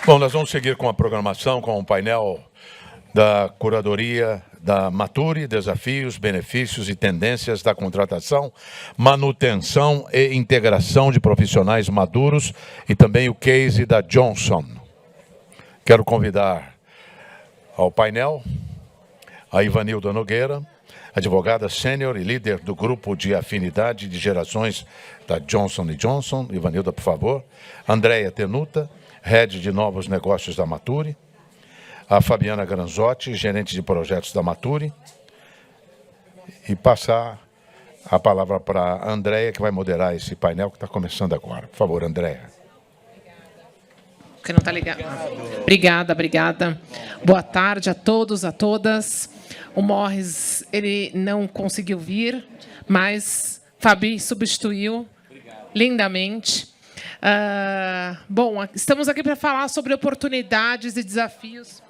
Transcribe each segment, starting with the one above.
Bom, nós vamos seguir com a programação, com o painel da curadoria da Maturi, desafios, benefícios e tendências da contratação, manutenção e integração de profissionais maduros e também o case da Johnson. Quero convidar ao painel a Ivanilda Nogueira, advogada sênior e líder do grupo de afinidade de gerações da Johnson & Johnson. Ivanilda, por favor. Andréia Tenuta, head de novos negócios da Maturi. A Fabiana Granzotti, gerente de projetos da Maturi. E passar a palavra para a Andréia, que vai moderar esse painel que está começando agora. Por favor, Andréia. Que não está ligado. Obrigada. Boa tarde a todos, a todas. O Morris, ele não conseguiu vir, mas Fabi substituiu lindamente. Bom, estamos aqui para falar sobre oportunidades e desafios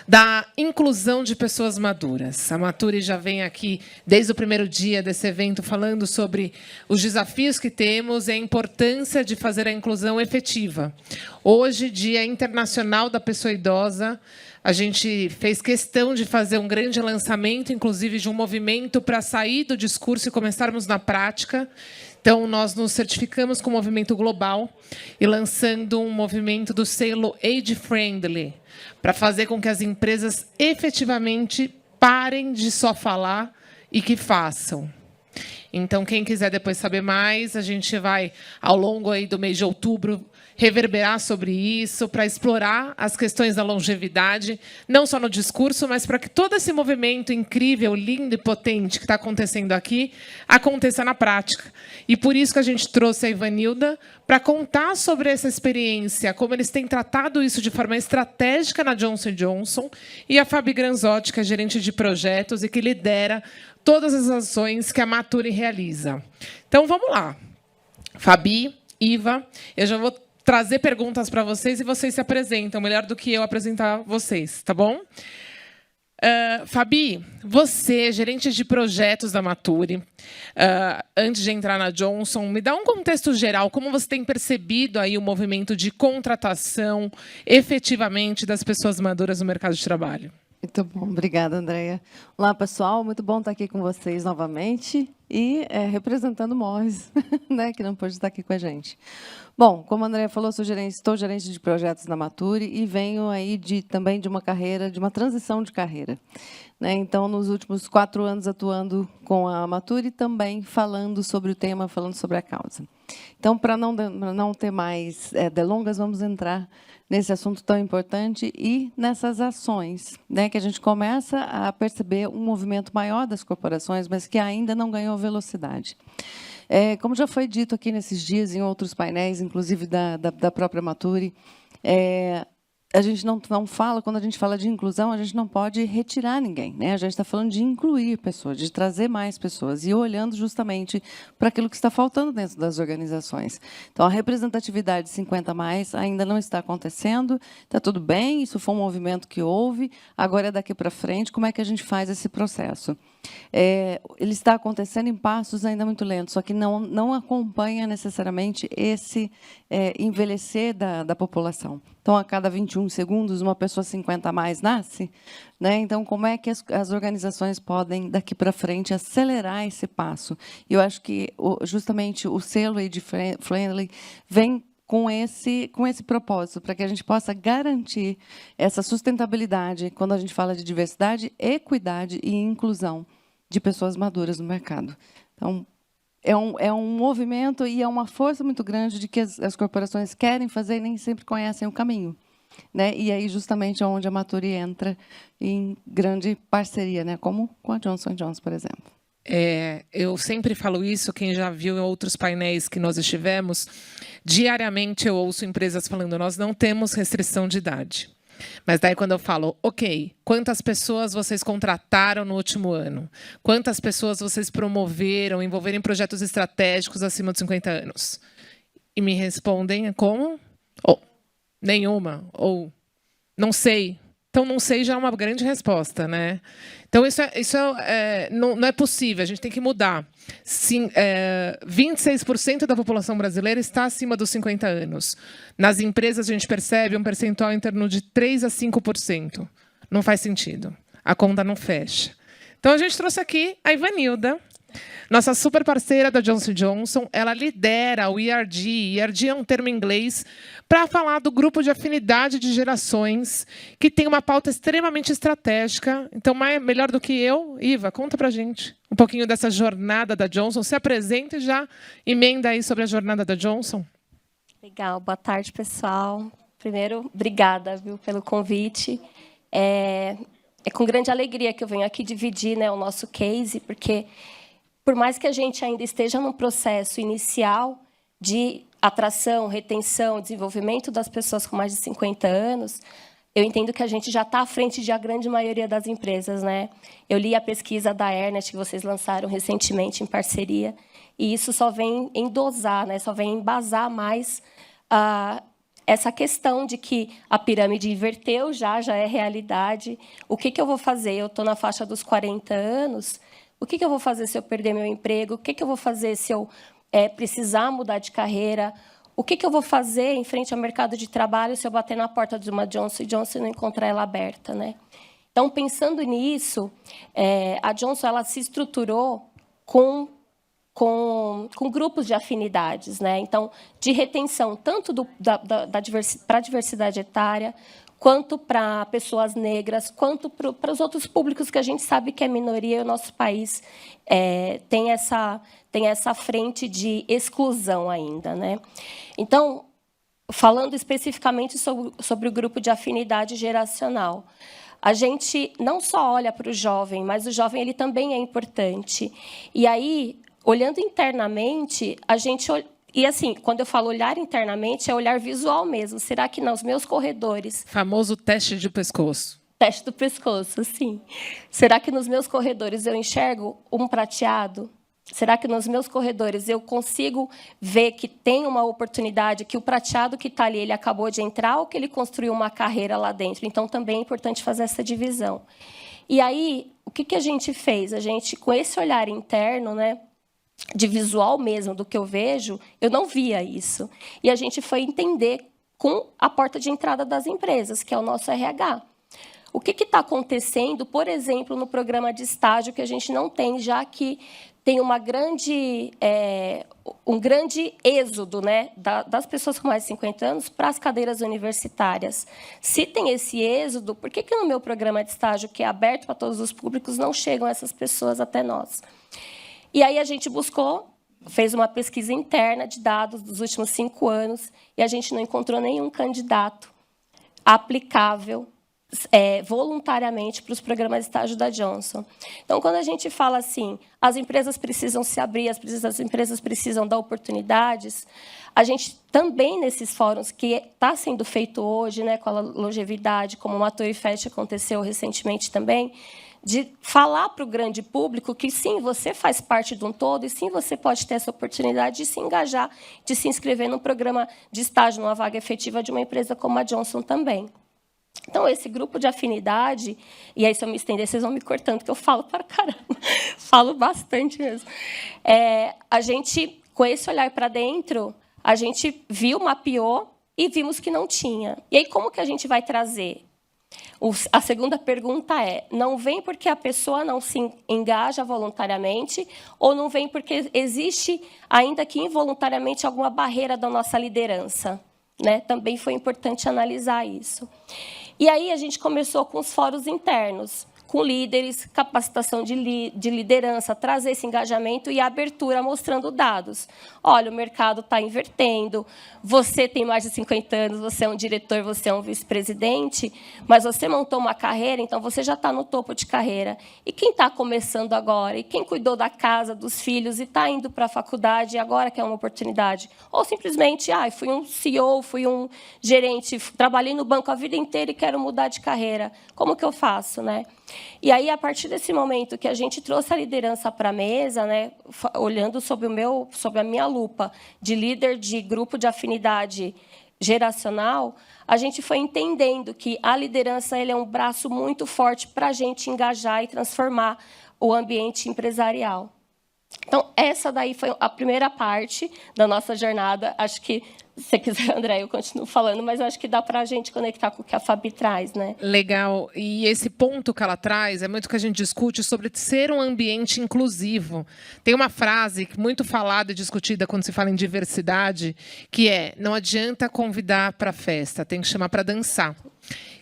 da inclusão de pessoas maduras. A Maturi já vem aqui, desde o primeiro dia desse evento, falando sobre os desafios que temos e a importância de fazer a inclusão efetiva. Hoje, Dia Internacional da Pessoa Idosa, a gente fez questão de fazer um grande lançamento, inclusive de um movimento para sair do discurso e começarmos na prática. Então, nós nos certificamos com o movimento global e lançando um movimento do selo Age Friendly, para fazer com que as empresas efetivamente parem de só falar e que façam. Então, quem quiser depois saber mais, a gente vai, ao longo aí do mês de outubro, reverberar sobre isso, para explorar as questões da longevidade, não só no discurso, mas para que todo esse movimento incrível, lindo e potente que está acontecendo aqui, aconteça na prática. E por isso que a gente trouxe a Ivanilda para contar sobre essa experiência, como eles têm tratado isso de forma estratégica na Johnson & Johnson, e a Fabi Granzotti, que é gerente de projetos e que lidera todas as ações que a Maturi realiza. Então, vamos lá. Fabi, Iva, eu já vou trazer perguntas para vocês e vocês se apresentam, melhor do que eu apresentar vocês, tá bom? Fabi, você, gerente de projetos da Maturi, antes de entrar na Johnson, me dá um contexto geral, como você tem percebido aí o movimento de contratação efetivamente das pessoas maduras no mercado de trabalho? Muito bom, obrigada, Andréia. Olá, pessoal, muito bom estar aqui com vocês novamente e representando o Morris, né, que não pôde estar aqui com a gente. Bom, como a Andréia falou, estou gerente de projetos na Maturi e venho aí também de uma carreira, de uma transição de carreira. Né? Então, nos últimos 4 anos atuando com a Maturi, também falando sobre o tema, falando sobre a causa. Então, para não ter mais delongas, vamos entrar nesse assunto tão importante e nessas ações, né, que a gente começa a perceber um movimento maior das corporações, mas que ainda não ganhou velocidade. Como já foi dito aqui nesses dias, em outros painéis, inclusive da própria Maturi, a gente não fala, quando a gente fala de inclusão, a gente não pode retirar ninguém, né? A gente está falando de incluir pessoas, de trazer mais pessoas e olhando justamente para aquilo que está faltando dentro das organizações. Então, a representatividade 50+ ainda não está acontecendo, está tudo bem, isso foi um movimento que houve, agora é daqui para frente, como é que a gente faz esse processo? Ele está acontecendo em passos ainda muito lentos, só que não acompanha necessariamente esse envelhecer da população. Então, a cada 21 segundos, uma pessoa 50+ nasce. Né? Então, como é que as organizações podem, daqui para frente, acelerar esse passo? E eu acho que, justamente, o selo Age Friendly vem com esse propósito, para que a gente possa garantir essa sustentabilidade quando a gente fala de diversidade, equidade e inclusão de pessoas maduras no mercado. Então, é um movimento e é uma força muito grande de que as corporações querem fazer e nem sempre conhecem o caminho. Né? E aí, justamente, é onde a Maturi entra em grande parceria, né? Como com a Johnson & Johnson, por exemplo. Eu sempre falo isso, quem já viu em outros painéis que nós estivemos, diariamente eu ouço empresas falando, nós não temos restrição de idade. Mas daí quando eu falo, ok, quantas pessoas vocês contrataram no último ano? Quantas pessoas vocês promoveram, envolveram em projetos estratégicos acima de 50 anos? E me respondem como? Nenhuma, ou não sei, Então, não sei já é uma grande resposta, né? Então, não é possível, a gente tem que mudar. 26% da população brasileira está acima dos 50 anos. Nas empresas, a gente percebe um percentual em torno de 3% a 5%. Não faz sentido. A conta não fecha. Então, a gente trouxe aqui a Ivanilda, nossa super parceira da Johnson & Johnson. Ela lidera o ERG. ERG é um termo em inglês para falar do grupo de afinidade de gerações, que tem uma pauta extremamente estratégica. Então, melhor do que eu, Iva, conta para a gente um pouquinho dessa jornada da Johnson. Se apresenta e já emenda aí sobre a jornada da Johnson. Legal. Boa tarde, pessoal. Primeiro, obrigada, viu, pelo convite. É com grande alegria que eu venho aqui dividir, né, o nosso case, porque, por mais que a gente ainda esteja num processo inicial de atração, retenção, desenvolvimento das pessoas com mais de 50 anos, eu entendo que a gente já está à frente de a grande maioria das empresas, né? Eu li a pesquisa da Ernest, que vocês lançaram recentemente em parceria, e isso só vem endosar, né? Só vem embasar mais essa questão de que a pirâmide inverteu, já é realidade. O que eu vou fazer? Eu estou na faixa dos 40 anos, o que eu vou fazer se eu perder meu emprego? O que eu vou fazer se eu precisar mudar de carreira? O que eu vou fazer em frente ao mercado de trabalho se eu bater na porta de uma Johnson & Johnson e não encontrar ela aberta, né? Então, pensando nisso, a Johnson ela se estruturou com grupos de afinidades, né? Então, de retenção, tanto para a diversidade etária, quanto para pessoas negras, quanto para os outros públicos que a gente sabe que é minoria e o nosso país tem essa frente de exclusão ainda, né? Então, falando especificamente sobre o grupo de afinidade geracional, a gente não só olha para o jovem, mas o jovem ele também é importante. E aí, olhando internamente, a gente... E, assim, quando eu falo olhar internamente, é olhar visual mesmo. Será que nos meus corredores... Famoso teste de pescoço. Teste do pescoço, sim. Será que nos meus corredores eu enxergo um prateado? Será que nos meus corredores eu consigo ver que tem uma oportunidade, que o prateado que está ali, ele acabou de entrar ou que ele construiu uma carreira lá dentro? Então, também é importante fazer essa divisão. E aí, o que a gente fez? A gente, com esse olhar interno, né, de visual mesmo do que eu vejo, eu não via isso. E a gente foi entender com a porta de entrada das empresas, que é o nosso RH. O que está acontecendo, por exemplo, no programa de estágio, que a gente não tem, já que tem um grande êxodo, né, das pessoas com mais de 50 anos para as cadeiras universitárias. Se tem esse êxodo, por que no meu programa de estágio, que é aberto para todos os públicos, não chegam essas pessoas até nós? E aí a gente fez uma pesquisa interna de dados dos últimos 5 anos e a gente não encontrou nenhum candidato aplicável voluntariamente para os programas de estágio da Johnson. Então, quando a gente fala assim, as empresas precisam se abrir, as empresas precisam dar oportunidades, a gente também, nesses fóruns que está sendo feito hoje, né, com a longevidade, como o Matori Fest aconteceu recentemente também, de falar para o grande público que, sim, você faz parte de um todo e, sim, você pode ter essa oportunidade de se engajar, de se inscrever num programa de estágio, numa vaga efetiva de uma empresa como a Johnson também. Então, esse grupo de afinidade, e aí, se eu me estender, vocês vão me cortando, que eu falo para caramba, falo bastante mesmo. A gente, com esse olhar para dentro, a gente viu, mapeou e vimos que não tinha. E aí, como que a gente vai trazer? A segunda pergunta não vem porque a pessoa não se engaja voluntariamente ou não vem porque existe, ainda que involuntariamente, alguma barreira da nossa liderança, né? Também foi importante analisar isso. E aí a gente começou com os fóruns internos, com líderes, capacitação de liderança, trazer esse engajamento e a abertura mostrando dados. Olha, o mercado está invertendo, você tem mais de 50 anos, você é um diretor, você é um vice-presidente, mas você montou uma carreira, então você já está no topo de carreira. E quem está começando agora? E quem cuidou da casa, dos filhos e está indo para a faculdade e agora quer uma oportunidade? Ou simplesmente, fui um CEO, fui um gerente, trabalhei no banco a vida inteira e quero mudar de carreira. Como que eu faço, né? E aí, a partir desse momento que a gente trouxe a liderança para a mesa, né, olhando sob a minha lupa de líder de grupo de afinidade geracional, a gente foi entendendo que a liderança ele é um braço muito forte para a gente engajar e transformar o ambiente empresarial. Então, essa daí foi a primeira parte da nossa jornada. Acho que, se você quiser, André, eu continuo falando, mas eu acho que dá para a gente conectar com o que a Fabi traz, né? Legal. E esse ponto que ela traz é muito que a gente discute sobre ser um ambiente inclusivo. Tem uma frase muito falada e discutida quando se fala em diversidade, que é: não adianta convidar para a festa, tem que chamar para dançar.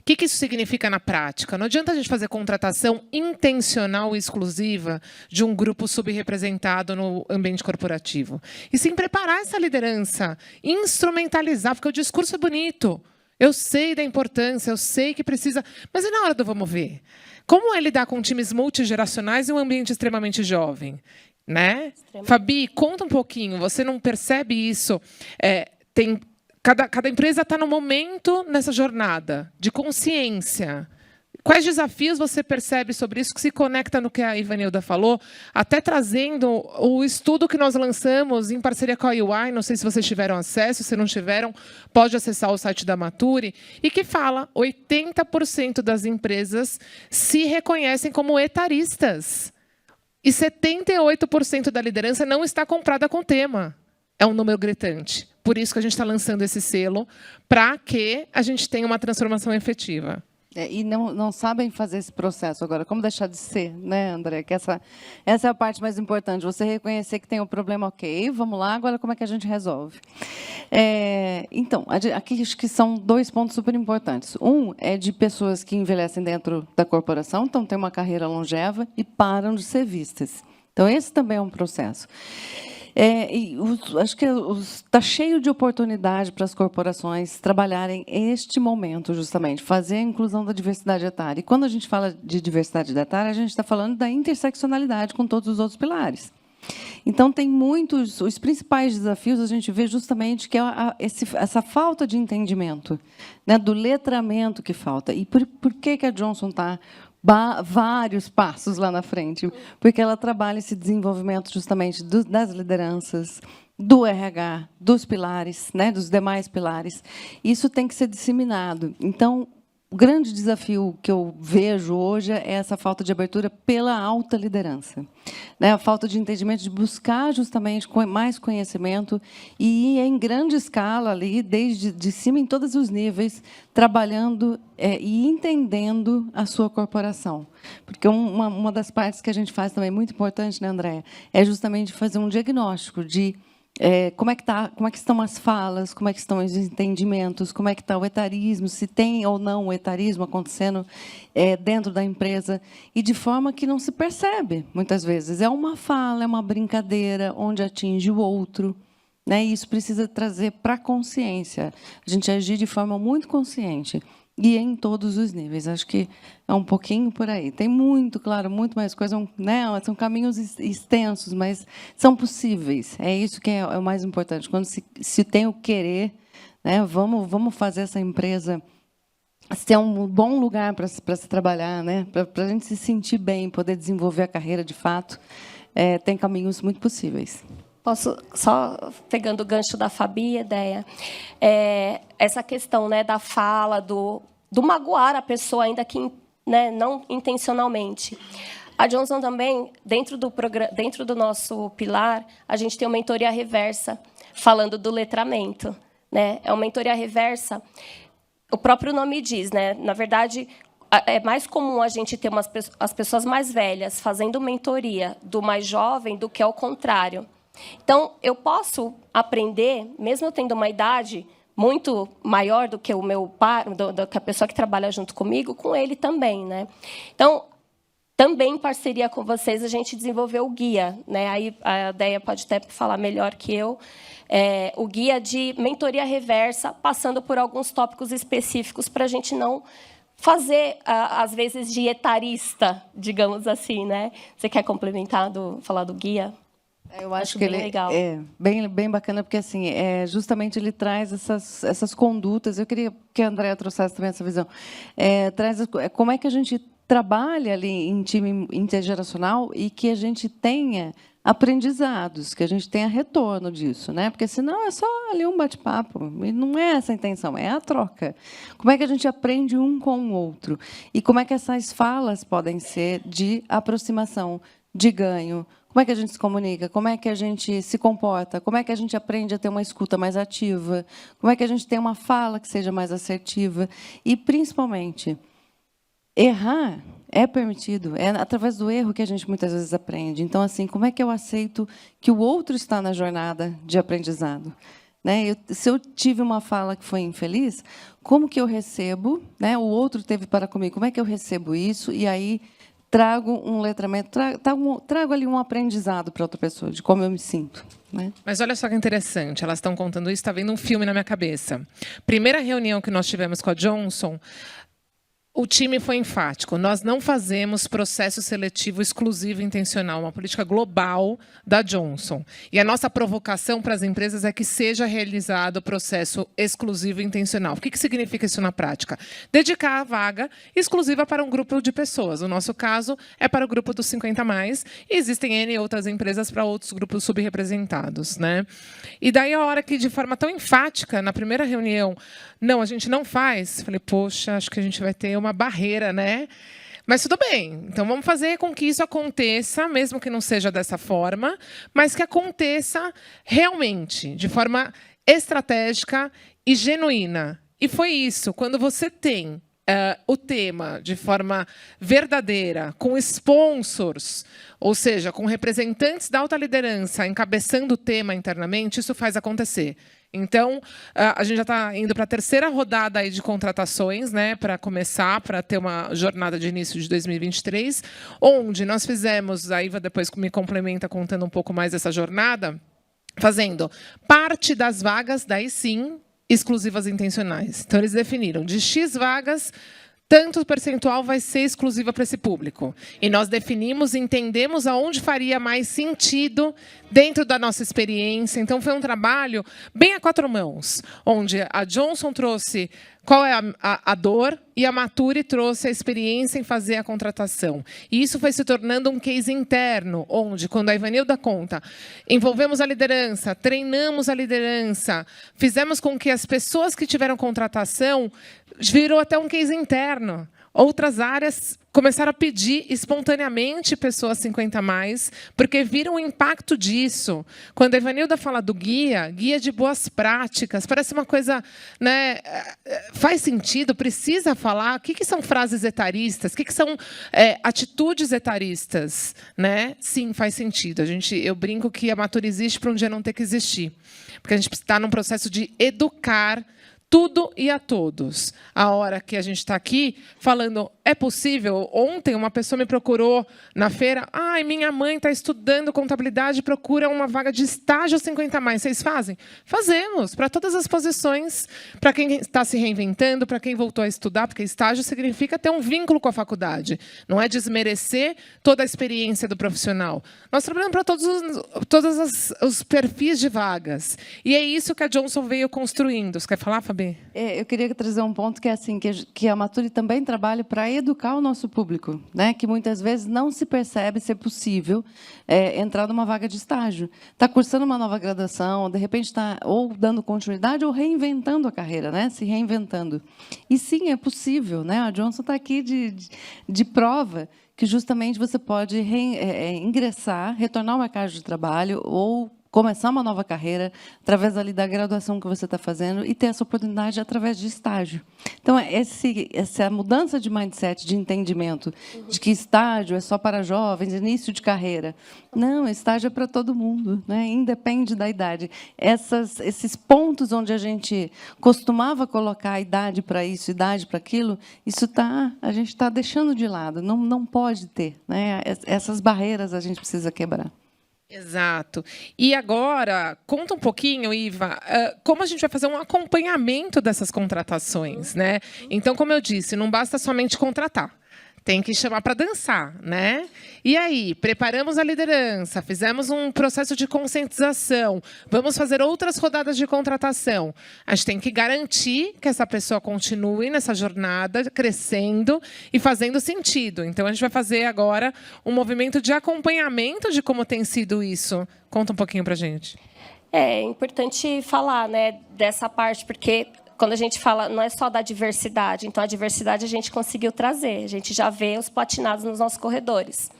O que isso significa na prática? Não adianta a gente fazer contratação intencional e exclusiva de um grupo subrepresentado no ambiente corporativo. E sim preparar essa liderança, instrumentalizar, porque o discurso é bonito. Eu sei da importância, eu sei que precisa... Mas e na hora do vamos ver? Como é lidar com times multigeracionais e um ambiente extremamente jovem? Né? Fabi, conta um pouquinho. Você não percebe isso? Cada empresa está no momento nessa jornada de consciência. Quais desafios você percebe sobre isso que se conecta no que a Ivanilda falou, até trazendo o estudo que nós lançamos em parceria com a UI, não sei se vocês tiveram acesso, se não tiveram, pode acessar o site da Mature, e que fala 80% das empresas se reconhecem como etaristas. E 78% da liderança não está comprada com o tema. É um número gritante. Por isso que a gente está lançando esse selo, para que a gente tenha uma transformação efetiva. E não sabem fazer esse processo agora. Como deixar de ser, né, André? Que essa é a parte mais importante. Você reconhecer que tem um problema, ok, vamos lá, agora como é que a gente resolve? Então, aqui acho que são 2 pontos super importantes. Um é de pessoas que envelhecem dentro da corporação, então têm uma carreira longeva e param de ser vistas. Então, esse também é um processo. Acho que está cheio de oportunidade para as corporações trabalharem este momento, justamente, fazer a inclusão da diversidade etária. E quando a gente fala de diversidade etária, a gente está falando da interseccionalidade com todos os outros pilares. Então, tem muitos... Os principais desafios a gente vê justamente que é essa falta de entendimento, né, do letramento que falta. E por que a Johnson está vários passos lá na frente? Porque ela trabalha esse desenvolvimento justamente das lideranças, do RH, dos pilares, né, dos demais pilares. Isso tem que ser disseminado. Então, o grande desafio que eu vejo hoje é essa falta de abertura pela alta liderança, né? A falta de entendimento, de buscar justamente mais conhecimento e ir em grande escala, ali, desde de cima, em todos os níveis, trabalhando e entendendo a sua corporação. Porque uma das partes que a gente faz também, muito importante, né, Andréia, é justamente fazer um diagnóstico de como é que estão as falas, como é que estão os entendimentos, como é que está o etarismo, se tem ou não o etarismo acontecendo dentro da empresa, e de forma que não se percebe, muitas vezes. É uma fala, é uma brincadeira, onde atinge o outro, né? E isso precisa trazer para a consciência, a gente agir de forma muito consciente, e em todos os níveis. Acho que é um pouquinho por aí. Tem muito, claro, muito mais coisa, né? São caminhos extensos, mas são possíveis. É isso que é o mais importante. Quando se tem o querer, né? Vamos fazer essa empresa ser um bom lugar para se trabalhar, né? Para a gente se sentir bem, poder desenvolver a carreira de fato. Tem caminhos muito possíveis. Posso, só pegando o gancho da Fabi, ideia, essa questão, né, da fala, do magoar a pessoa, ainda que, né, não intencionalmente. A Johnson também, dentro do nosso pilar, a gente tem uma mentoria reversa, falando do letramento, né? É uma mentoria reversa, o próprio nome diz, né? Na verdade, é mais comum a gente ter as pessoas mais velhas fazendo mentoria do mais jovem do que ao contrário. Então, eu posso aprender, mesmo eu tendo uma idade muito maior do que o meu par, do que a pessoa que trabalha junto comigo, com ele também, né? Então, também em parceria com vocês, a gente desenvolveu o guia, né? Aí a Deia pode até falar melhor que eu. O guia de mentoria reversa, passando por alguns tópicos específicos para a gente não fazer, às vezes, de etarista, digamos assim, né? Você quer complementar, falar do guia? Eu acho que ele legal. É bem bacana, porque assim, justamente ele traz essas condutas. Eu queria que a Andréia trouxesse também essa visão. Traz como é que a gente trabalha ali em time intergeracional e que a gente tenha aprendizados, que a gente tenha retorno disso, né? Porque senão é só ali um bate-papo, e não é essa a intenção, é a troca. Como é que a gente aprende um com o outro? E como é que essas falas podem ser de aproximação, de ganho? Como é que a gente se comunica? Como é que a gente se comporta? Como é que a gente aprende a ter uma escuta mais ativa? Como é que a gente tem uma fala que seja mais assertiva? E, principalmente, errar é permitido, é através do erro que a gente muitas vezes aprende. Então, assim, como é que eu aceito que o outro está na jornada de aprendizado? Né? Se eu tive uma fala que foi infeliz, como que eu recebo? Né? O outro teve para comigo, como é que eu recebo isso? E aí trago um letramento, trago ali um aprendizado para outra pessoa, de como eu me sinto. Né? Mas olha só que interessante, elas estão contando isso, está vendo um filme na minha cabeça. Primeira reunião que nós tivemos com a Johnson, o time foi enfático. Nós não fazemos processo seletivo exclusivo e intencional, uma política global da Johnson. E a nossa provocação para as empresas é que seja realizado o processo exclusivo e intencional. O que significa isso na prática? Dedicar a vaga exclusiva para um grupo de pessoas. No nosso caso, é para o grupo dos 50+, e existem N outras empresas para outros grupos subrepresentados. Né? E daí, a hora que, de forma tão enfática, na primeira reunião, não, a gente não faz, falei, poxa, acho que a gente vai ter uma barreira, né? Mas tudo bem, então vamos fazer com que isso aconteça, mesmo que não seja dessa forma, mas que aconteça realmente, de forma estratégica e genuína. E foi isso, quando você tem o tema de forma verdadeira, com sponsors, ou seja, com representantes da alta liderança encabeçando o tema internamente, isso faz acontecer. Então, a gente já está indo para a terceira rodada aí de contratações, né, para começar, para ter uma jornada de início de 2023, onde nós fizemos, a Iva depois me complementa contando um pouco mais dessa jornada, fazendo parte das vagas, daí sim, exclusivas intencionais. Então, eles definiram de X vagas, tanto percentual vai ser exclusiva para esse público. E nós definimos, entendemos aonde faria mais sentido dentro da nossa experiência. Então, foi um trabalho bem a quatro mãos, onde a Johnson trouxe qual é a dor e a Maturi trouxe a experiência em fazer a contratação. E isso foi se tornando um case interno, onde, quando a Ivanilda conta, envolvemos a liderança, treinamos a liderança, fizemos com que as pessoas que tiveram contratação virou até um case interno. Outras áreas começaram a pedir espontaneamente pessoas 50+, porque viram o impacto disso. Quando a Ivanilda fala do guia de boas práticas, parece uma coisa, né, faz sentido, precisa falar. O que são frases etaristas? O que são atitudes etaristas? Né? Sim, faz sentido. Eu brinco que a Maturi existe para um dia não ter que existir, porque a gente está num processo de educar tudo e a todos. A hora que a gente está aqui falando, é possível? Ontem uma pessoa me procurou na feira, ai, minha mãe está estudando contabilidade e procura uma vaga de estágio 50+. Vocês fazem? Fazemos, para todas as posições, para quem está se reinventando, para quem voltou a estudar, porque estágio significa ter um vínculo com a faculdade. Não é desmerecer toda a experiência do profissional. Nós trabalhamos para todos os perfis de vagas. E é isso que a Johnson veio construindo. Você quer falar, Fabi? Eu queria trazer um ponto que é assim, que a Maturi também trabalha para educar o nosso público, né? Que muitas vezes não se percebe ser possível entrar numa vaga de estágio. Está cursando uma nova graduação, de repente está ou dando continuidade ou reinventando a carreira, né? Se reinventando. E sim, é possível, né? A Johnson está aqui de prova que justamente você pode ingressar, retornar ao mercado de trabalho ou começar uma nova carreira através ali da graduação que você está fazendo e ter essa oportunidade através de estágio. Então, essa mudança de mindset, de entendimento, de que estágio é só para jovens, início de carreira. Não, estágio é para todo mundo, né? Independe da idade. Esses pontos onde a gente costumava colocar a idade para isso, idade para aquilo, a gente está deixando de lado, não pode ter. Né? Essas barreiras a gente precisa quebrar. Exato. E agora, conta um pouquinho, Iva, como a gente vai fazer um acompanhamento dessas contratações, né? Então, como eu disse, não basta somente contratar. tem que chamar para dançar, né? E aí, preparamos a liderança, fizemos um processo de conscientização, vamos fazer outras rodadas de contratação. A gente tem que garantir que essa pessoa continue nessa jornada, crescendo e fazendo sentido. Então, a gente vai fazer agora um movimento de acompanhamento de como tem sido isso. Conta um pouquinho para a gente. É importante falar, né, dessa parte, porque quando a gente fala, não é só da diversidade. Então, a diversidade a gente conseguiu trazer. A gente já vê os platinados nos nossos corredores.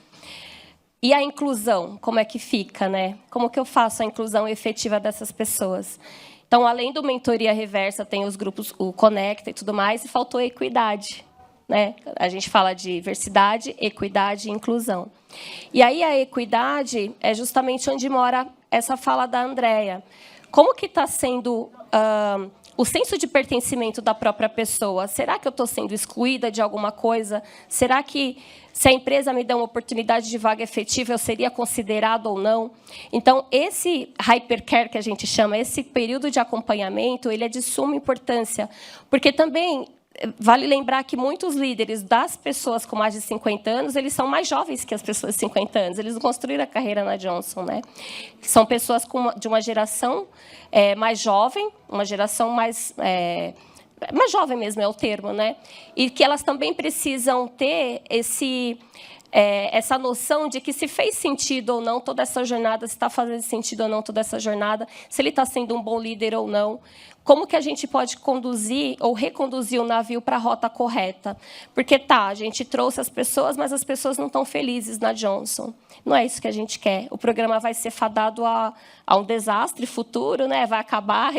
E a inclusão, como é que fica, né? Como que eu faço a inclusão efetiva dessas pessoas? Então, além do mentoria reversa, tem os grupos, o Conecta e tudo mais, e faltou a equidade, né? A gente fala de diversidade, equidade e inclusão. E aí, a equidade é justamente onde mora essa fala da Andréia. Como que está sendo o senso de pertencimento da própria pessoa? Será que eu estou sendo excluída de alguma coisa? Será que, se a empresa me der uma oportunidade de vaga efetiva, eu seria considerado ou não? Então, esse hypercare que a gente chama, esse período de acompanhamento, ele é de suma importância, porque também vale lembrar que muitos líderes das pessoas com mais de 50 anos, eles são mais jovens que as pessoas de 50 anos. Eles não construíram a carreira na Johnson, né? São pessoas de uma geração mais jovem, uma geração mais jovem mesmo é o termo, né? E que elas também precisam ter essa noção de que se fez sentido ou não toda essa jornada, se está fazendo sentido ou não toda essa jornada, se ele está sendo um bom líder ou não, como que a gente pode conduzir ou reconduzir o navio para a rota correta? Porque a gente trouxe as pessoas, mas as pessoas não estão felizes na Johnson. Não é isso que a gente quer. O programa vai ser fadado a um desastre futuro, né? Vai acabar,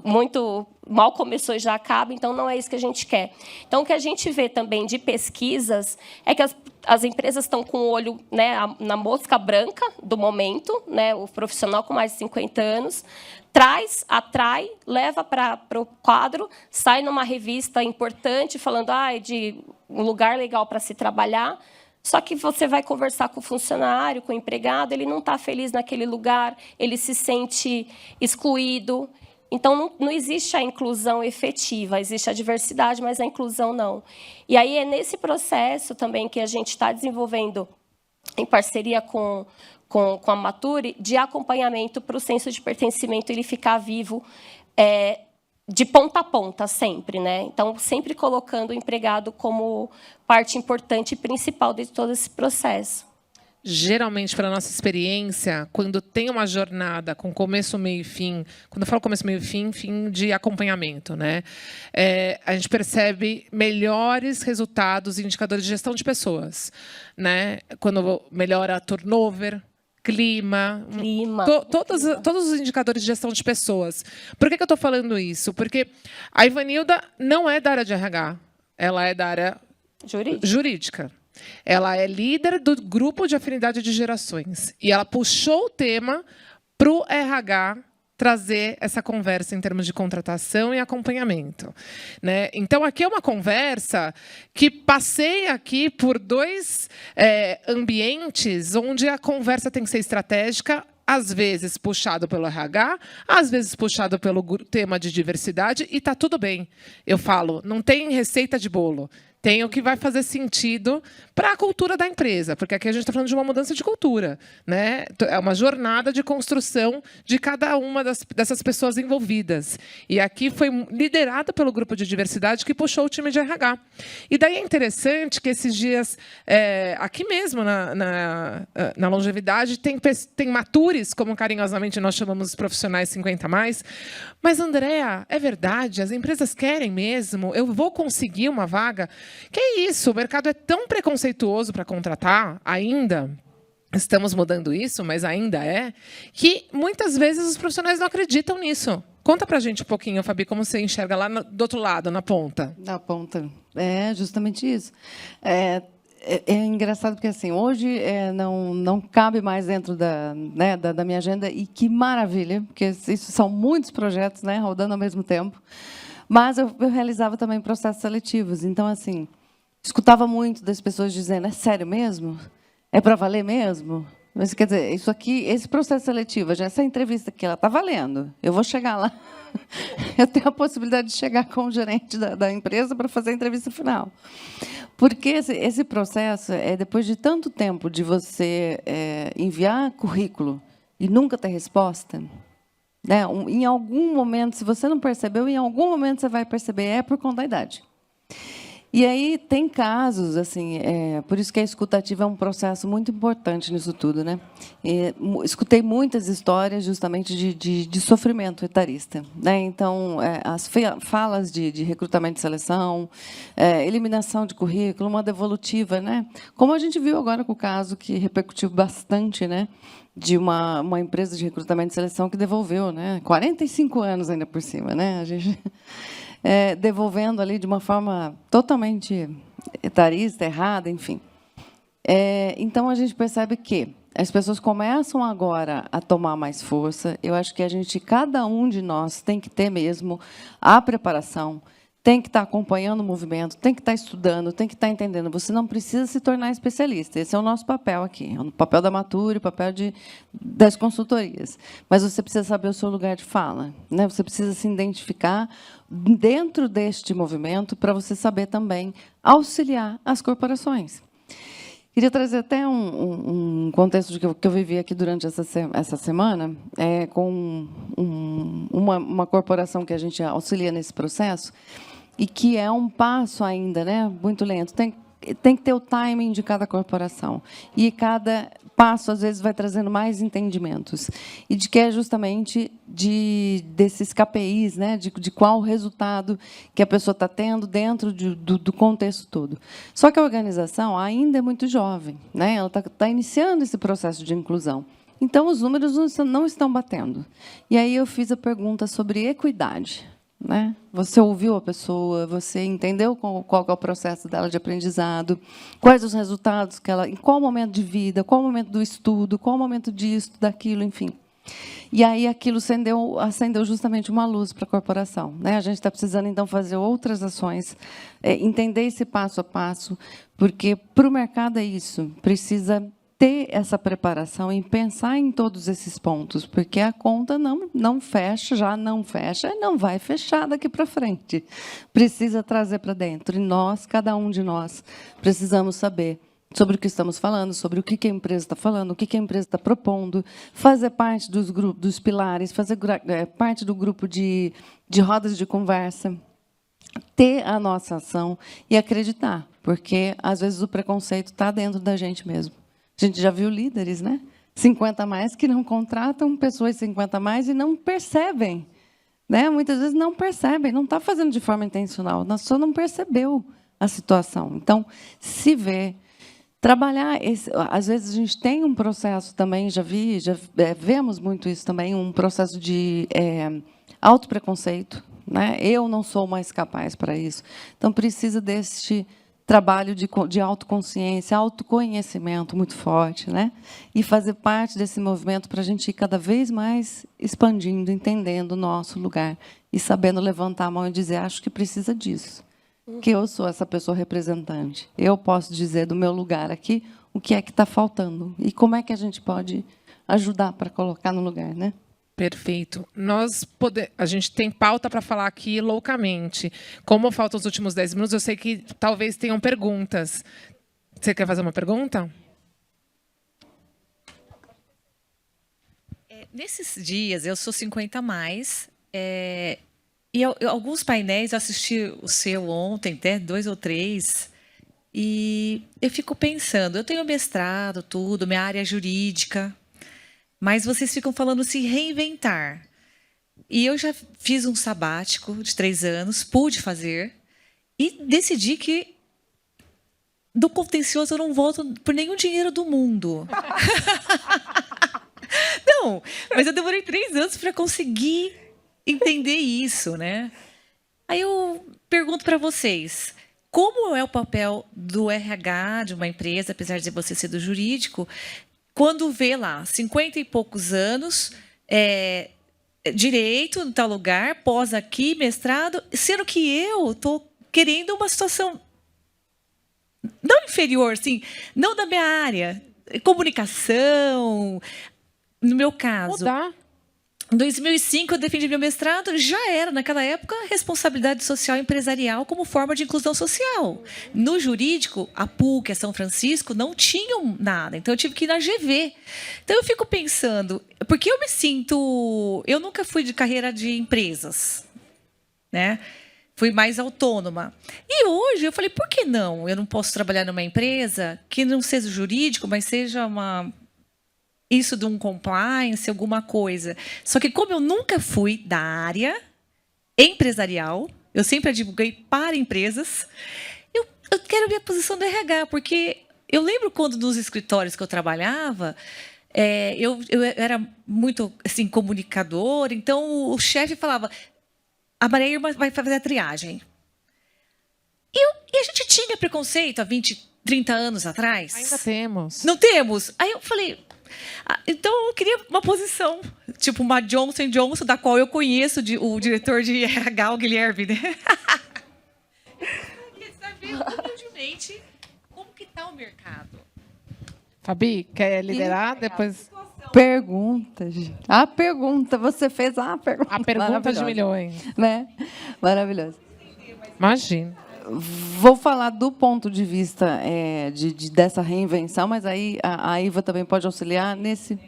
muito mal começou e já acaba, então não é isso que a gente quer. Então, o que a gente vê também de pesquisas é que as empresas estão com o olho, né, na mosca branca do momento, né? O profissional com mais de 50 anos, atrai, leva para o quadro, sai numa revista importante falando de um lugar legal para se trabalhar, só que você vai conversar com o funcionário, com o empregado, ele não está feliz naquele lugar, ele se sente excluído. Então, não existe a inclusão efetiva, existe a diversidade, mas a inclusão não. E aí é nesse processo também que a gente está desenvolvendo, em parceria com a Mature, de acompanhamento para o senso de pertencimento ele ficar vivo de ponta a ponta, sempre, né? Então, sempre colocando o empregado como parte importante e principal de todo esse processo. Geralmente, pela nossa experiência, quando tem uma jornada com começo, meio e fim, quando eu falo começo, meio e fim, fim de acompanhamento, né? A gente percebe melhores resultados e indicadores de gestão de pessoas, né? Quando melhora turnover, clima. Todos os indicadores de gestão de pessoas. Por que eu estou falando isso? Porque a Ivanilda não é da área de RH, ela é da área jurídica. Ela é líder do grupo de afinidade de gerações. E ela puxou o tema para o RH trazer essa conversa em termos de contratação e acompanhamento, né? Então, aqui é uma conversa que passeia aqui por dois ambientes onde a conversa tem que ser estratégica, às vezes puxado pelo RH, às vezes puxado pelo tema de diversidade, e está tudo bem. Eu falo, não tem receita de bolo. Tem o que vai fazer sentido para a cultura da empresa, porque aqui a gente está falando de uma mudança de cultura, né? É uma jornada de construção de cada uma dessas pessoas envolvidas. E aqui foi liderada pelo grupo de diversidade que puxou o time de RH. E daí é interessante que esses dias, aqui mesmo na longevidade, tem matures, como carinhosamente nós chamamos os profissionais 50+. Mas, Andréa, é verdade? As empresas querem mesmo? Eu vou conseguir uma vaga? Que é isso? O mercado é tão preconceituoso para contratar, ainda. Estamos mudando isso, mas ainda que muitas vezes os profissionais não acreditam nisso. Conta para a gente um pouquinho, Fabi, como você enxerga lá do outro lado, na ponta. Na ponta. É justamente isso. É engraçado porque assim, hoje não cabe mais dentro da minha agenda, e que maravilha, porque isso são muitos projetos, né, rodando ao mesmo tempo. Mas eu realizava também processos seletivos. Então, assim, escutava muito das pessoas dizendo, é sério mesmo? É para valer mesmo? Mas, quer dizer, isso aqui, esse processo seletivo, já essa entrevista aqui, ela está valendo. Eu vou chegar lá. Eu tenho a possibilidade de chegar com o gerente da empresa para fazer a entrevista final. Porque esse processo é depois de tanto tempo de você enviar currículo e nunca ter resposta, né? Em algum momento, se você não percebeu, em algum momento você vai perceber, é por conta da idade. E aí tem casos, assim, por isso que a escutativa é um processo muito importante nisso tudo, né? Escutei muitas histórias justamente de sofrimento etarista, né? Então, as falas de recrutamento e seleção, eliminação de currículo, uma devolutiva, né? Como a gente viu agora com o caso que repercutiu bastante, né? De uma empresa de recrutamento e seleção que devolveu, né? 45 anos ainda por cima, né? A gente devolvendo ali de uma forma totalmente etarista, errada, enfim. Então, a gente percebe que as pessoas começam agora a tomar mais força. Eu acho que cada um de nós tem que ter mesmo a preparação, tem que estar acompanhando o movimento, tem que estar estudando, tem que estar entendendo. Você não precisa se tornar especialista. Esse é o nosso papel aqui, o papel da Mature, o papel das consultorias. Mas você precisa saber o seu lugar de fala, né? Você precisa se identificar dentro deste movimento para você saber também auxiliar as corporações. Queria trazer até um contexto que eu vivi aqui durante essa semana, com uma corporação que a gente auxilia nesse processo, e que é um passo ainda, né, muito lento. Tem que ter o timing de cada corporação. E cada passo, às vezes, vai trazendo mais entendimentos. E de que é justamente desses KPIs, né, de qual o resultado que a pessoa está tendo dentro do contexto todo. Só que a organização ainda é muito jovem, né? Ela está iniciando esse processo de inclusão. Então, os números não estão batendo. E aí eu fiz a pergunta sobre equidade. Né? Você ouviu a pessoa, você entendeu qual é o processo dela de aprendizado, quais os resultados que ela, em qual momento de vida, qual o momento do estudo, qual o momento disso, daquilo, enfim. E aí aquilo acendeu justamente uma luz para a corporação, né? A gente está precisando então fazer outras ações, entender esse passo a passo, porque para o mercado é isso, precisa ter essa preparação e pensar em todos esses pontos, porque a conta não fecha, já não fecha, não vai fechar daqui para frente. Precisa trazer para dentro. E nós, cada um de nós, precisamos saber sobre o que estamos falando, sobre o que a empresa está falando, o que a empresa está propondo, fazer parte dos grupos, dos pilares, fazer parte do grupo de rodas de conversa, ter a nossa ação e acreditar, porque, às vezes, o preconceito está dentro da gente mesmo. A gente já viu líderes, né? 50 a mais que não contratam pessoas 50 a mais e não percebem, né? Muitas vezes não percebem, não está fazendo de forma intencional, só não percebeu a situação. Então, se vê, trabalhar, às vezes a gente tem um processo também, já vemos muito isso também, um processo de autopreconceito, né? Eu não sou mais capaz para isso. Então, precisa deste trabalho de autoconsciência, autoconhecimento muito forte, né? E fazer parte desse movimento para a gente ir cada vez mais expandindo, entendendo o nosso lugar e sabendo levantar a mão e dizer, acho que precisa disso, que eu sou essa pessoa representante. Eu posso dizer do meu lugar aqui o que é que está faltando e como é que a gente pode ajudar para colocar no lugar, né? Perfeito. A gente tem pauta para falar aqui loucamente. Como faltam os últimos 10 minutos, eu sei que talvez tenham perguntas. Você quer fazer uma pergunta? Nesses dias, eu sou 50 a mais, e alguns painéis, eu assisti o seu ontem, até 2 ou 3, e eu fico pensando, eu tenho mestrado, tudo, minha área é jurídica, mas vocês ficam falando se reinventar. E eu já fiz um sabático de 3 anos, pude fazer, e decidi que do contencioso eu não volto por nenhum dinheiro do mundo. Não, mas eu demorei 3 anos para conseguir entender isso, né? Aí eu pergunto para vocês, como é o papel do RH de uma empresa, apesar de você ser do jurídico, quando vê lá 50 e poucos anos, direito em tal lugar, pós aqui, mestrado, sendo que eu estou querendo uma situação não inferior, assim, não da minha área, comunicação. No meu caso, Mudar. em 2005, eu defendi meu mestrado, já era, naquela época, responsabilidade social empresarial como forma de inclusão social. No jurídico, a PUC, a São Francisco, não tinham nada. Então, eu tive que ir na GV. Então, eu fico pensando, porque eu me sinto... Eu nunca fui de carreira de empresas, né? Fui mais autônoma. E hoje, eu falei, por que não? Eu não posso trabalhar numa empresa que não seja jurídico, mas seja isso de um compliance, alguma coisa. Só que como eu nunca fui da área empresarial, eu sempre advoguei para empresas, eu quero minha posição do RH, porque eu lembro quando nos escritórios que eu trabalhava, eu era muito assim, comunicadora, então o chefe falava, a Maria Irma vai fazer a triagem. E a gente tinha preconceito há 20, 30 anos atrás. Ainda temos. Não temos? Aí eu falei... então, eu queria uma posição, tipo uma Johnson & Johnson, da qual eu conheço o diretor de RH, o Guilherme, né? Eu queria saber, humildemente, como que está o mercado. Fabi, quer liderar? Depois Pergunta, gente. A pergunta, você fez a pergunta. a pergunta de Maravilhosa. milhões. Né? Maravilhoso. Imagina. Vou falar do ponto de vista dessa reinvenção, mas aí a Iva também pode auxiliar nesse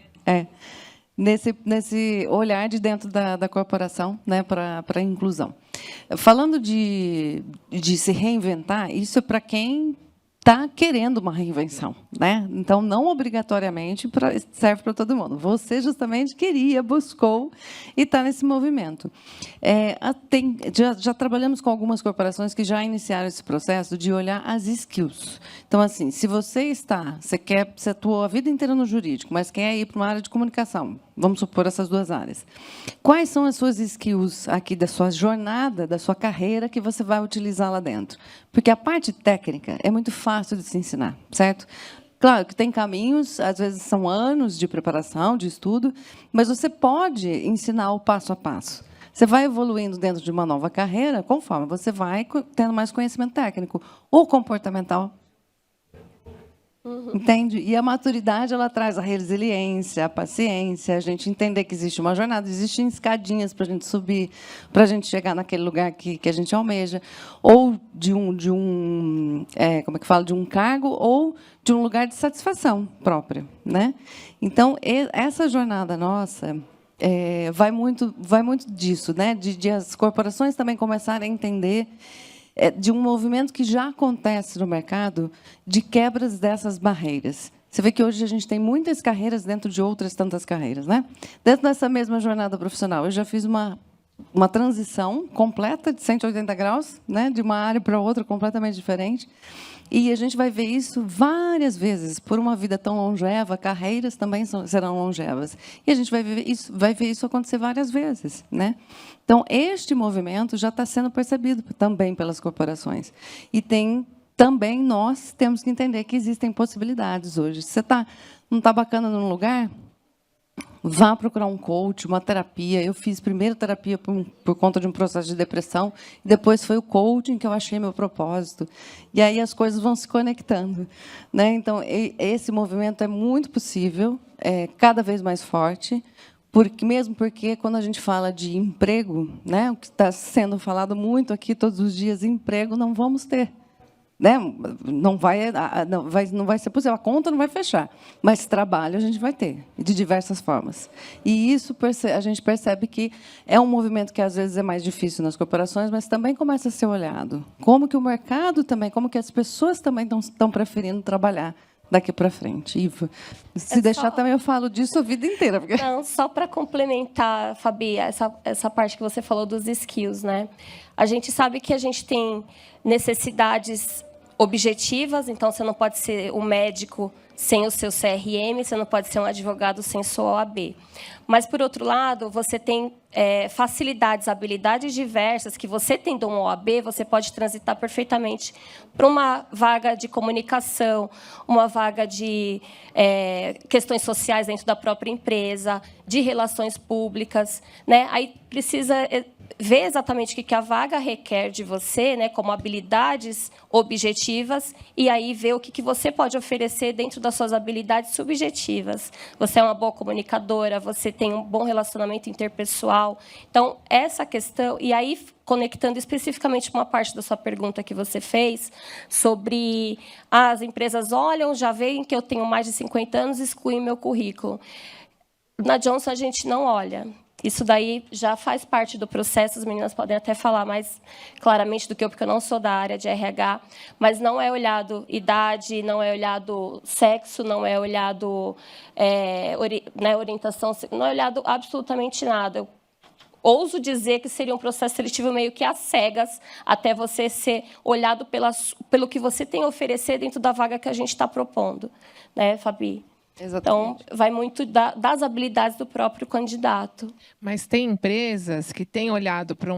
olhar de dentro da corporação, né, para a inclusão. Falando de se reinventar, isso é para quem está querendo uma reinvenção, né? Então, não obrigatoriamente serve para todo mundo. Você justamente queria, buscou e está nesse movimento. Já trabalhamos com algumas corporações que já iniciaram esse processo de olhar as skills. Então, assim, se você atuou a vida inteira no jurídico, mas quer ir para uma área de comunicação, vamos supor essas duas áreas. Quais são as suas skills aqui da sua jornada, da sua carreira, que você vai utilizar lá dentro? Porque a parte técnica é muito fácil de se ensinar, certo? Claro que tem caminhos, às vezes são anos de preparação, de estudo, mas você pode ensinar o passo a passo. Você vai evoluindo dentro de uma nova carreira conforme você vai tendo mais conhecimento técnico. O comportamental. Entende? E a maturidade, ela traz a resiliência, a paciência, a gente entender que existe uma jornada, existem escadinhas para a gente subir, para a gente chegar naquele lugar que a gente almeja, ou de um cargo, ou de um lugar de satisfação própria, né? Então, essa jornada nossa vai muito disso, né? De as corporações também começarem a entender de um movimento que já acontece no mercado de quebras dessas barreiras. Você vê que hoje a gente tem muitas carreiras dentro de outras tantas carreiras, né? Dentro dessa mesma jornada profissional, eu já fiz uma transição completa de 180 graus, né? De uma área para outra completamente diferente. E a gente vai ver isso várias vezes. Por uma vida tão longeva, carreiras também serão longevas. E a gente vai ver isso acontecer várias vezes, né? Então, este movimento já está sendo percebido também pelas corporações. E também nós temos que entender que existem possibilidades hoje. Se você não está bacana num lugar, vá procurar um coach, uma terapia. Eu fiz primeiro terapia por conta de um processo de depressão, e depois foi o coaching que eu achei meu propósito. E aí as coisas vão se conectando, né? Então, esse movimento é muito possível, cada vez mais forte, mesmo porque, quando a gente fala de emprego, né, o que está sendo falado muito aqui todos os dias, emprego não vamos ter. Né? Não vai ser possível, a conta não vai fechar, mas trabalho a gente vai ter, de diversas formas. E isso a gente percebe que é um movimento que, às vezes, é mais difícil nas corporações, mas também começa a ser olhado. Como que o mercado também, como que as pessoas também estão preferindo trabalhar daqui para frente. Iva, se deixar também eu falo disso a vida inteira. Porque... Não, só para complementar, Fabi, essa parte que você falou dos skills, né? A gente sabe que a gente tem necessidades objetivas, então você não pode ser um médico sem o seu CRM, você não pode ser um advogado sem sua OAB. Mas, por outro lado, você tem facilidades, habilidades diversas que você tendo uma OAB, você pode transitar perfeitamente para uma vaga de comunicação, uma vaga de questões sociais dentro da própria empresa, de relações públicas, né? Aí precisa ver exatamente o que a vaga requer de você, né, como habilidades objetivas, e aí ver o que você pode oferecer dentro das suas habilidades subjetivas. Você é uma boa comunicadora, você tem um bom relacionamento interpessoal. Então, essa questão... E aí, conectando especificamente uma parte da sua pergunta que você fez, sobre as empresas olham, já veem que eu tenho mais de 50 anos e excluem meu currículo. Na Johnson, a gente não olha. Isso daí já faz parte do processo, as meninas podem até falar mais claramente do que eu, porque eu não sou da área de RH, mas não é olhado idade, não é olhado sexo, não é olhado orientação, não é olhado absolutamente nada. Eu ouso dizer que seria um processo seletivo meio que às cegas, até você ser olhado pelo que você tem a oferecer dentro da vaga que a gente está propondo, né, Fabi? Exatamente. Então, vai muito das habilidades do próprio candidato. Mas tem empresas que têm olhado para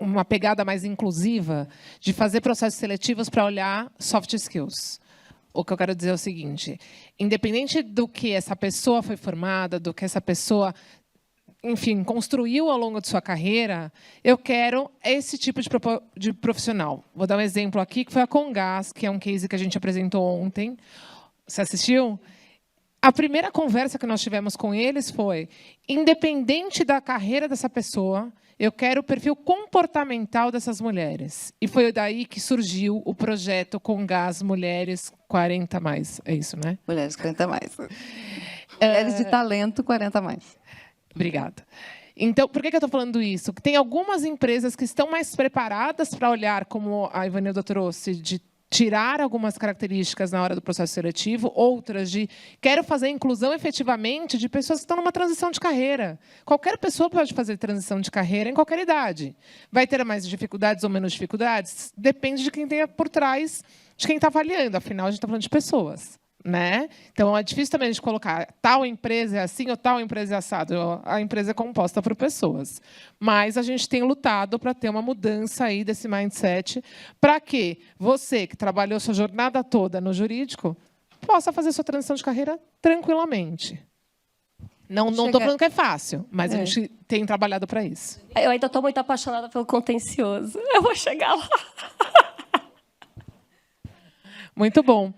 uma pegada mais inclusiva de fazer processos seletivos para olhar soft skills. O que eu quero dizer é o seguinte: independente do que essa pessoa foi formada, do que essa pessoa, enfim, construiu ao longo de sua carreira, eu quero esse tipo de profissional. Vou dar um exemplo aqui, que foi a Comgás, que é um case que a gente apresentou ontem. Você assistiu? A primeira conversa que nós tivemos com eles foi: independente da carreira dessa pessoa, eu quero o perfil comportamental dessas mulheres. E foi daí que surgiu o projeto Comgás Mulheres 40+. É isso, né? Mulheres 40+. Mulheres de talento 40+. Obrigada. Então, por que eu estou falando isso? Tem algumas empresas que estão mais preparadas para olhar, como a Ivanilda trouxe, de tirar algumas características na hora do processo seletivo, outras de quero fazer inclusão efetivamente de pessoas que estão numa transição de carreira. Qualquer pessoa pode fazer transição de carreira em qualquer idade. Vai ter mais dificuldades ou menos dificuldades? Depende de quem tenha por trás, de quem está avaliando. Afinal, a gente está falando de pessoas, né? Então, é difícil também a gente colocar tal empresa é assim ou tal empresa é assado. A empresa é composta por pessoas. Mas a gente tem lutado para ter uma mudança aí desse mindset, para que você, que trabalhou sua jornada toda no jurídico, possa fazer sua transição de carreira tranquilamente. Não estou falando que é fácil, mas a gente tem trabalhado para isso. Eu ainda estou muito apaixonada pelo contencioso. Eu vou chegar lá. Muito bom.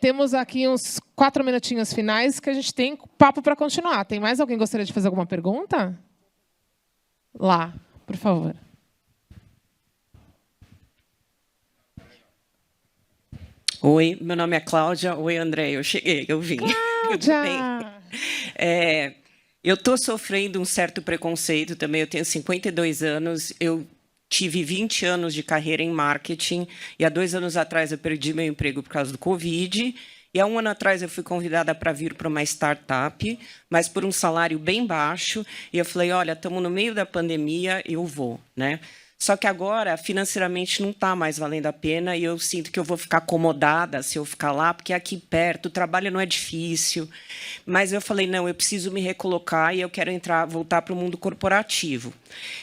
Temos aqui uns 4 minutinhos finais que a gente tem papo para continuar. Tem mais alguém que gostaria de fazer alguma pergunta? Lá, por favor. Oi, meu nome é Cláudia. Oi, André, eu cheguei, eu vim. Cláudia! Eu estou sofrendo um certo preconceito também. Eu tenho 52 anos, eu tive 20 anos de carreira em marketing e há 2 anos atrás eu perdi meu emprego por causa do Covid. E há 1 ano atrás eu fui convidada para vir para uma startup, mas por um salário bem baixo. E eu falei, olha, estamos no meio da pandemia, eu vou, né? Só que agora, financeiramente, não está mais valendo a pena e eu sinto que eu vou ficar acomodada se eu ficar lá, porque é aqui perto, o trabalho não é difícil. Mas eu falei, não, eu preciso me recolocar e eu quero voltar para o mundo corporativo.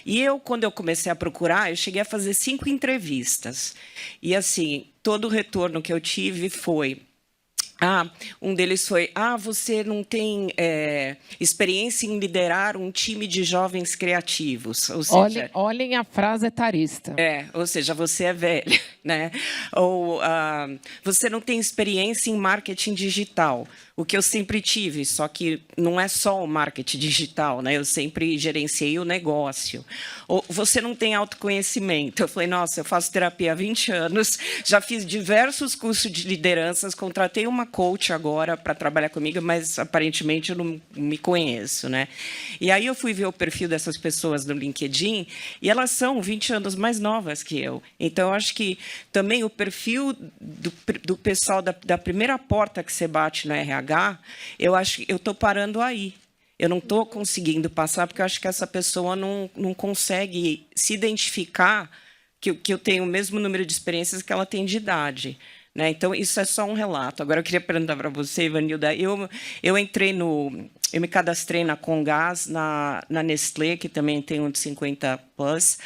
E quando eu comecei a procurar, eu cheguei a fazer 5 entrevistas. E, assim, todo o retorno que eu tive foi... um deles foi, você não tem experiência em liderar um time de jovens criativos. Ou seja, olhem a frase etarista. Ou seja, você é velha, né? Ou você não tem experiência em marketing digital, o que eu sempre tive, só que não é só o marketing digital, né? Eu sempre gerenciei o negócio. Ou você não tem autoconhecimento. Eu falei, nossa, eu faço terapia há 20 anos, já fiz diversos cursos de lideranças, contratei uma coach agora para trabalhar comigo, mas aparentemente eu não me conheço, né? E aí eu fui ver o perfil dessas pessoas no LinkedIn e elas são 20 anos mais novas que eu. Então, eu acho que também o perfil do pessoal da primeira porta que você bate no RH, eu acho que eu estou parando aí. Eu não estou conseguindo passar, porque eu acho que essa pessoa não consegue se identificar que eu tenho o mesmo número de experiências que ela tem de idade. Né? Então, isso é só um relato. Agora, eu queria perguntar para você, Ivanilda, eu me cadastrei na Comgás, na Nestlé, que também tem um de 50+.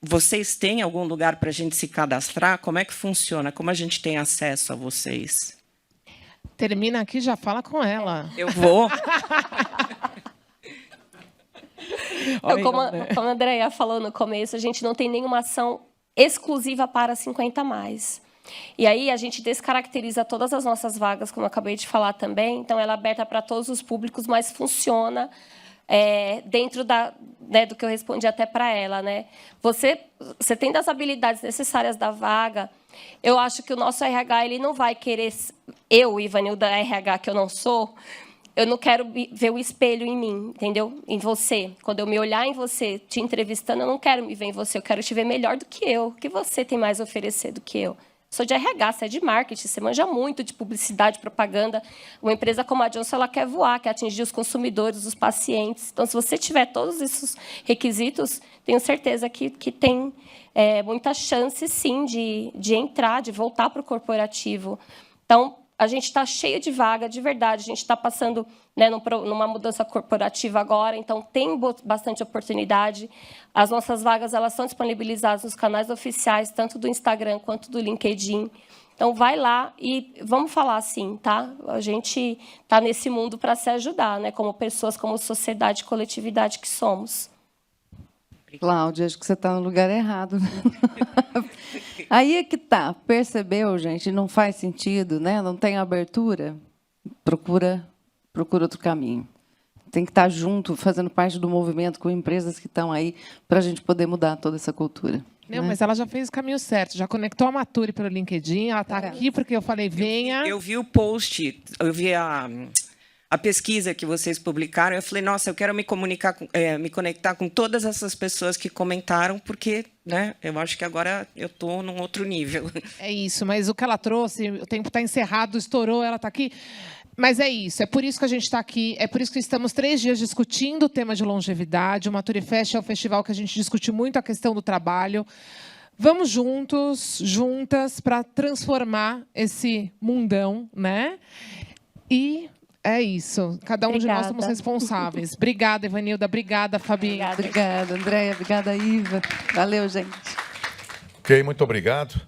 Vocês têm algum lugar para a gente se cadastrar? Como é que funciona? Como a gente tem acesso a vocês? Termina aqui, já fala com ela. Eu vou. Então, como a Andrea falou no começo, a gente não tem nenhuma ação exclusiva para 50+. E aí a gente descaracteriza todas as nossas vagas, como eu acabei de falar também. Então, ela é aberta para todos os públicos, mas funciona dentro do que eu respondi até para ela. Né? Você tendo as habilidades necessárias da vaga, eu acho que o nosso RH ele não vai querer... Eu, Ivanilda RH, que eu não sou... Eu não quero ver o espelho em mim, entendeu? Em você. Quando eu me olhar em você, te entrevistando, eu não quero me ver em você. Eu quero te ver melhor do que eu. O que você tem mais a oferecer do que eu? Sou de RH, você é de marketing, você manja muito de publicidade, propaganda. Uma empresa como a Johnson, ela quer voar, quer atingir os consumidores, os pacientes. Então, se você tiver todos esses requisitos, tenho certeza que tem muita chance, sim, de entrar, de voltar para o corporativo. Então, a gente está cheio de vaga, de verdade. A gente está passando numa mudança corporativa agora, então tem bastante oportunidade. As nossas vagas elas são disponibilizadas nos canais oficiais, tanto do Instagram quanto do LinkedIn. Então, vai lá e vamos falar assim, tá? A gente está nesse mundo para se ajudar, né? Como pessoas, como sociedade, coletividade que somos. Cláudia, acho que você está no lugar errado. Aí é que tá. Percebeu, gente? Não faz sentido, né? Não tem abertura. Procura outro caminho. Tem que estar junto, fazendo parte do movimento com empresas que estão aí para a gente poder mudar toda essa cultura. Não, mas ela já fez o caminho certo, já conectou a Mature pelo LinkedIn, ela está aqui porque eu falei, venha. Eu vi o post, eu vi a pesquisa que vocês publicaram, eu falei, nossa, eu quero me conectar com todas essas pessoas que comentaram, porque, né, eu acho que agora eu estou num outro nível. É isso, mas o que ela trouxe, o tempo está encerrado, estourou, ela está aqui. Mas é isso, é por isso que a gente está aqui, é por isso que estamos 3 dias discutindo o tema de longevidade. O Maturifest é um festival que a gente discute muito a questão do trabalho. Vamos juntos, juntas, para transformar esse mundão, né? E é isso. Cada um de nós somos responsáveis. Obrigada, Evanilda. Obrigada, Fabi. Obrigada, Andréia. Obrigada, Iva. Valeu, gente. Ok, muito obrigado.